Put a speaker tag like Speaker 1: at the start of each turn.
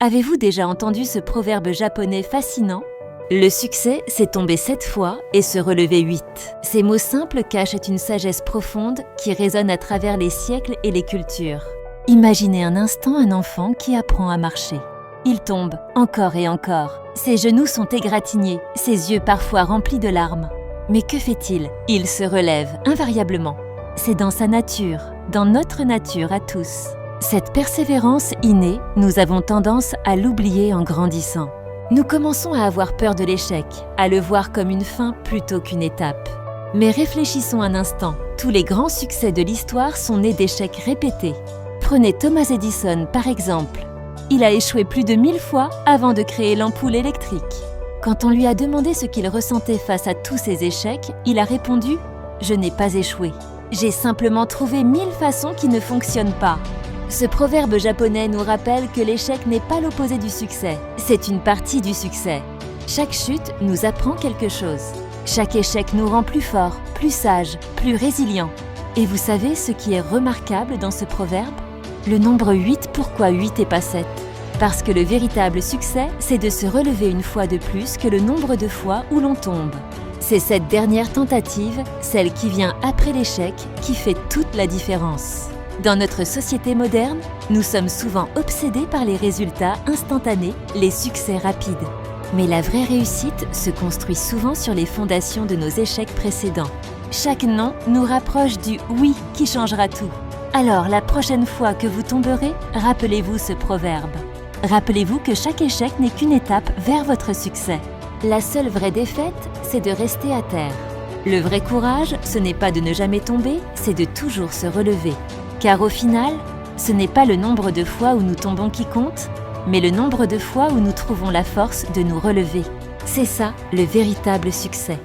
Speaker 1: Avez-vous déjà entendu ce proverbe japonais fascinant ? Le succès, c'est tomber 7 fois et se relever 8. Ces mots simples cachent une sagesse profonde qui résonne à travers les siècles et les cultures. Imaginez un instant un enfant qui apprend à marcher. Il tombe encore et encore. Ses genoux sont égratignés, ses yeux parfois remplis de larmes. Mais que fait-il ? Il se relève invariablement. C'est dans sa nature, dans notre nature à tous. Cette persévérance innée, nous avons tendance à l'oublier en grandissant. Nous commençons à avoir peur de l'échec, à le voir comme une fin plutôt qu'une étape. Mais réfléchissons un instant, tous les grands succès de l'histoire sont nés d'échecs répétés. Prenez Thomas Edison par exemple. Il a échoué plus de 1000 fois avant de créer l'ampoule électrique. Quand on lui a demandé ce qu'il ressentait face à tous ces échecs, il a répondu « Je n'ai pas échoué. J'ai simplement trouvé 1000 façons qui ne fonctionnent pas. » Ce proverbe japonais nous rappelle que l'échec n'est pas l'opposé du succès, c'est une partie du succès. Chaque chute nous apprend quelque chose. Chaque échec nous rend plus forts, plus sages, plus résilients. Et vous savez ce qui est remarquable dans ce proverbe ? Le nombre 8, pourquoi 8 et pas 7 ? Parce que le véritable succès, c'est de se relever une fois de plus que le nombre de fois où l'on tombe. C'est cette dernière tentative, celle qui vient après l'échec, qui fait toute la différence. Dans notre société moderne, nous sommes souvent obsédés par les résultats instantanés, les succès rapides. Mais la vraie réussite se construit souvent sur les fondations de nos échecs précédents. Chaque non nous rapproche du « oui » qui changera tout. Alors, la prochaine fois que vous tomberez, rappelez-vous ce proverbe. Rappelez-vous que chaque échec n'est qu'une étape vers votre succès. La seule vraie défaite, c'est de rester à terre. Le vrai courage, ce n'est pas de ne jamais tomber, c'est de toujours se relever. Car au final, ce n'est pas le nombre de fois où nous tombons qui compte, mais le nombre de fois où nous trouvons la force de nous relever. C'est ça, le véritable succès.